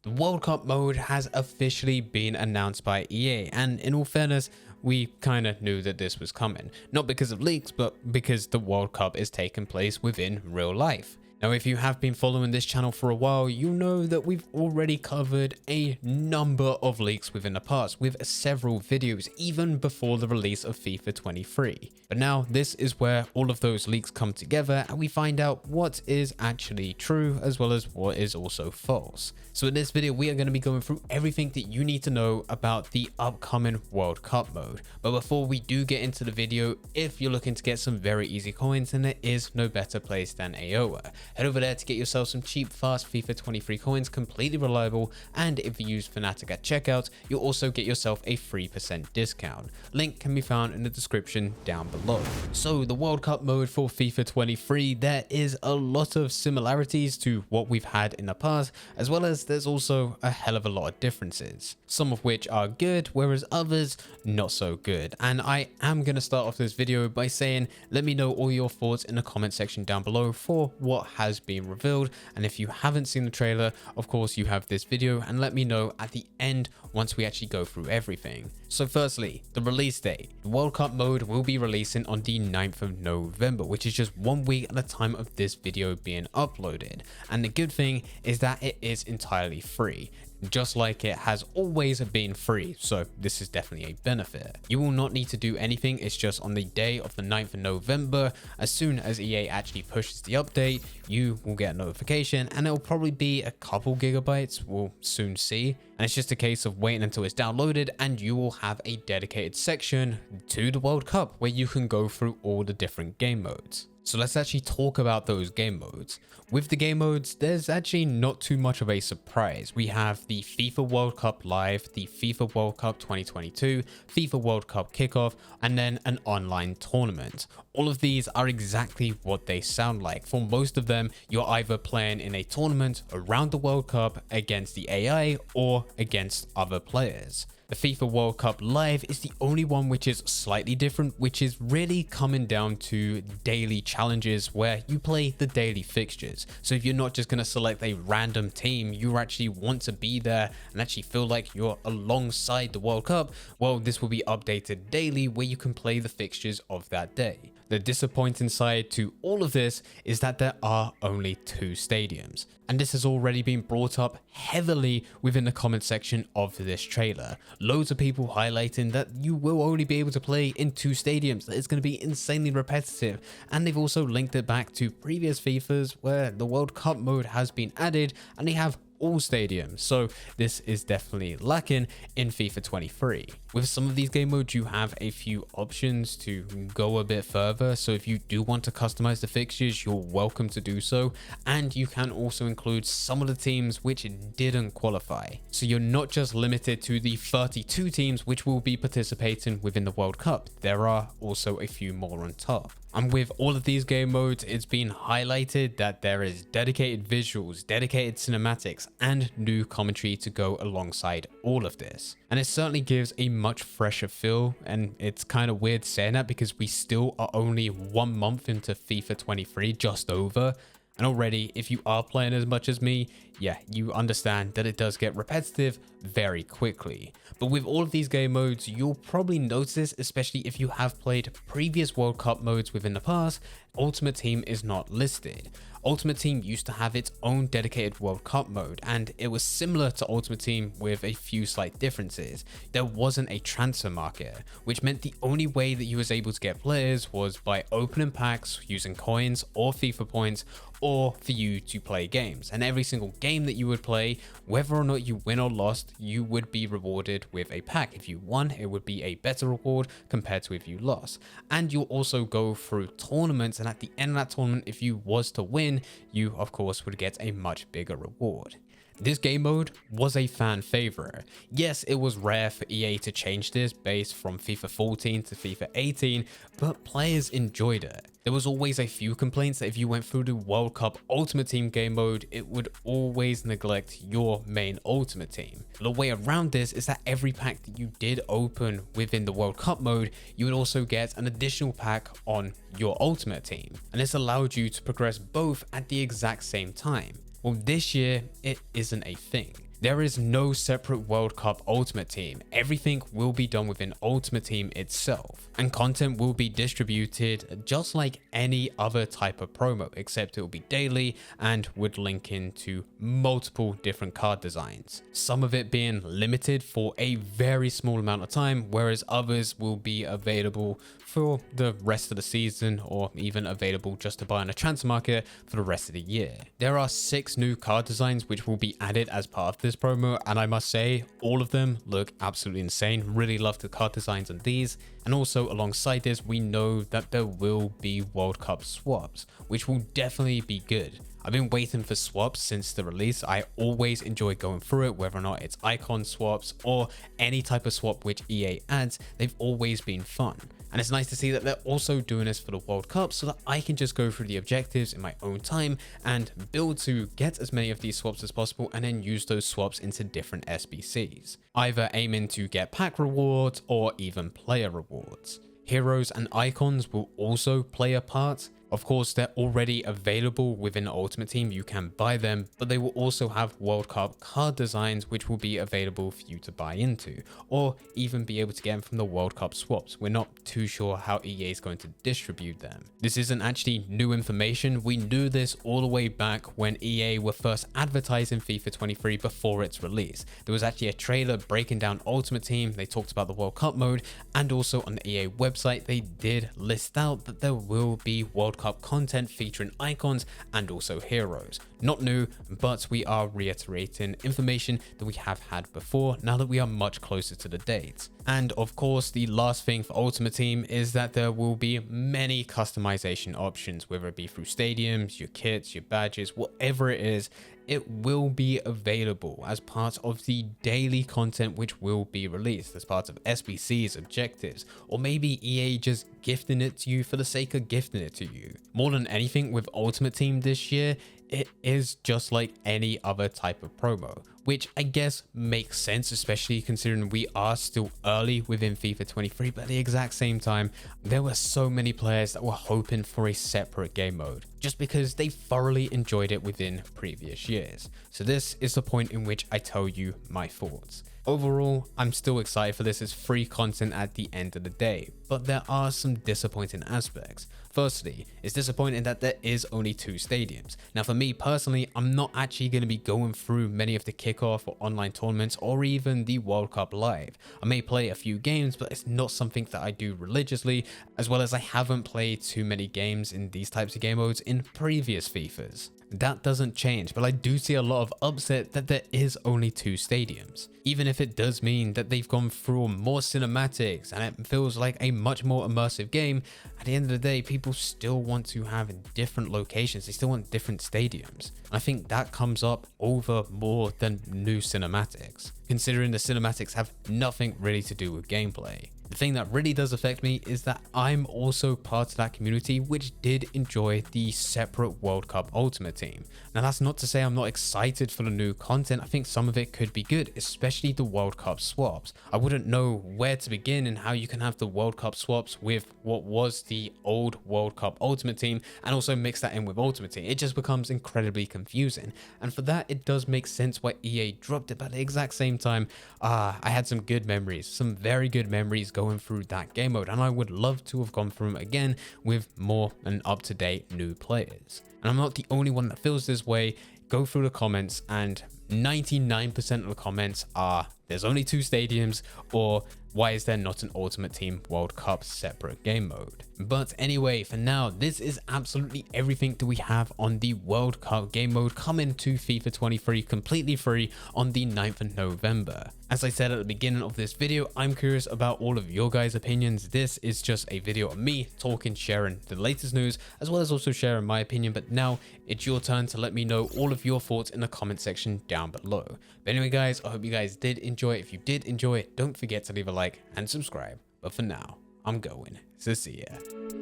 The World Cup mode has officially been announced by EA, and in all fairness, we kinda knew that this was coming. Not because of leaks, but because the World Cup is taking place within real life. Now, if you have been following this channel for a while, you know that we've already covered a number of leaks within the past, with several videos even before the release of FIFA 23. But now this is where all of those leaks come together and we find out what is actually true as well as what is also false. So in this video, we are going to be going through everything that you need to know about the upcoming World Cup mode. But before we do get into the video, if you're looking to get some very easy coins, then there is no better place than AOA. Head over there to get yourself some cheap, fast FIFA 23 coins, completely reliable, and if you use Fnatic at checkout, you'll also get yourself a 3% discount. Link can be found in the description down below. So the World Cup mode for FIFA 23, there is a lot of similarities to what we've had in the past, as well as there's also a hell of a lot of differences. Some of which are good, whereas others not so good. And I am going to start off this video by saying, let me know all your thoughts in the comment section down below for what has been revealed. And if you haven't seen the trailer, of course you have this video, and let me know at the end once we actually go through everything. So firstly, the release date. The World Cup mode will be releasing on the 9th of November, which is just 1 week at the time of this video being uploaded. And the good thing is that it is entirely free, just like it has always been free, so this is definitely a benefit. You will not need to do anything, it's just on the day of the 9th of November, as soon as EA actually pushes the update, you will get a notification and it'll probably be a couple gigabytes, we'll soon see. And it's just a case of waiting until it's downloaded and you will have a dedicated section to the World Cup where you can go through all the different game modes. So let's actually talk about those game modes. With the game modes, there's actually not too much of a surprise. We have the FIFA World Cup Live, the FIFA World Cup 2022, FIFA World Cup Kickoff, and then an online tournament. All of these are exactly what they sound like. For most of them, you're either playing in a tournament around the World Cup against the AI or against other players. The FIFA World Cup Live is the only one which is slightly different, which is really coming down to daily challenges where you play the daily fixtures. So if you're not just going to select a random team, you actually want to be there and actually feel like you're alongside the World Cup, well, this will be updated daily where you can play the fixtures of that day. The disappointing side to all of this is that there are only 2 stadiums. And this has already been brought up heavily within the comment section of this trailer. Loads of people highlighting that you will only be able to play in 2 stadiums, that it's going to be insanely repetitive. And they've also linked it back to previous FIFAs where the World Cup mode has been added and they have all stadiums, so this is definitely lacking in FIFA 23. With some of these game modes, you have a few options to go a bit further, so if you do want to customize the fixtures, you're welcome to do so, and you can also include some of the teams which didn't qualify. So you're not just limited to the 32 teams which will be participating within the World Cup, there are also a few more on top. And with all of these game modes, it's been highlighted that there is dedicated visuals, dedicated cinematics, and new commentary to go alongside all of this. And it certainly gives a much fresher feel, and it's kind of weird saying that because we still are only 1 month into FIFA 23, just over. And already, if you are playing as much as me, yeah, you understand that it does get repetitive very quickly. But with all of these game modes, you'll probably notice, especially if you have played previous World Cup modes within the past, Ultimate Team is not listed. Ultimate Team used to have its own dedicated World Cup mode, and it was similar to Ultimate Team with a few slight differences. There wasn't a transfer market, which meant the only way that you was able to get players was by opening packs, using coins or FIFA points, or for you to play games. And every single game that you would play, whether or not you win or lost, you would be rewarded with a pack. If you won, it would be a better reward compared to if you lost. And you'll also go through tournaments, and at the end of that tournament, if you was to win, you of course would get a much bigger reward. This game mode was a fan favorite. Yes, it was rare for EA to change this based from FIFA 14 to FIFA 18, but players enjoyed it. There was always a few complaints that if you went through the World Cup Ultimate Team game mode, it would always neglect your main Ultimate Team. The way around this is that every pack that you did open within the World Cup mode, you would also get an additional pack on your Ultimate Team. And this allowed you to progress both at the exact same time. Well, this year, it isn't a thing. There is no separate World Cup Ultimate Team. Everything will be done within Ultimate Team itself, and content will be distributed just like any other type of promo, except it will be daily and would link into multiple different card designs. Some of it being limited for a very small amount of time, whereas others will be available for the rest of the season, or even available just to buy on a transfer market for the rest of the year. There are 6 new card designs which will be added as part of this promo, and I must say all of them look absolutely insane. Really love the card designs on these. And also alongside this, we know that there will be World Cup swaps, which will definitely be good. I've been waiting for swaps since the release. I always enjoy going through it, whether or not it's icon swaps or any type of swap which EA adds. They've always been fun. And it's nice to see that they're also doing this for the World Cup, so that I can just go through the objectives in my own time and build to get as many of these swaps as possible, and then use those swaps into different SBCs, either aiming to get pack rewards or even player rewards. Heroes and icons will also play a part. Of course, they're already available within the Ultimate Team, you can buy them, but they will also have World Cup card designs which will be available for you to buy into, or even be able to get them from the World Cup swaps. We're not too sure how EA is going to distribute them. This isn't actually new information. We knew this all the way back when EA were first advertising FIFA 23 before its release. There was actually a trailer breaking down Ultimate Team. They talked about the World Cup mode, and also on the EA website, they did list out that there will be World Cup content featuring icons and also heroes. Not new, but we are reiterating information that we have had before now that we are much closer to the date. And of course, the last thing for Ultimate Team is that there will be many customization options, whether it be through stadiums, your kits, your badges, whatever it is. It will be available as part of the daily content which will be released as part of SBC's objectives, or maybe EA just gifting it to you for the sake of gifting it to you. More than anything with Ultimate Team this year, it is just like any other type of promo, which I guess makes sense, especially considering we are still early within FIFA 23, but at the exact same time, there were so many players that were hoping for a separate game mode, just because they thoroughly enjoyed it within previous years. So this is the point in which I tell you my thoughts. Overall, I'm still excited for this as free content at the end of the day, but there are some disappointing aspects. Firstly, it's disappointing that there is only 2 stadiums. Now for me personally, I'm not actually going to be going through many of the kickoff or online tournaments or even the World Cup live. I may play a few games, but it's not something that I do religiously, as well as I haven't played too many games in these types of game modes in previous FIFAs. That doesn't change, but I do see a lot of upset that there is only 2 stadiums. Even if it does mean that they've gone through more cinematics and it feels like a much more immersive game, at the end of the day, people still want to have different locations. They still want different stadiums. I think that comes up over more than new cinematics, considering the cinematics have nothing really to do with gameplay. The thing that really does affect me is that I'm also part of that community which did enjoy the separate World Cup Ultimate Team. Now that's not to say I'm not excited for the new content. I think some of it could be good, especially the World Cup swaps. I wouldn't know where to begin and how you can have the World Cup swaps with what was the old World Cup Ultimate Team and also mix that in with Ultimate Team. It just becomes incredibly confusing. And for that, it does make sense why EA dropped it, but at the exact same time, I had some good memories, some very good memories going through that game mode, and I would love to have gone through them again with more and up-to-date new players. And I'm not the only one that feels this way. Go through the comments and 99% of the comments are there's only 2 stadiums, or why is there not an Ultimate Team World Cup separate game mode? But anyway, for now, this is absolutely everything that we have on the World Cup game mode coming to FIFA 23 completely free on the 9th of November. As I said at the beginning of this video, I'm curious about all of your guys' opinions. This is just a video of me talking, sharing the latest news, as well as also sharing my opinion. But now it's your turn to let me know all of your thoughts in the comment section down below. But anyway, guys, I hope you guys did enjoy it. If you did enjoy it, don't forget to leave a like and subscribe. But for now, I'm going. So see ya.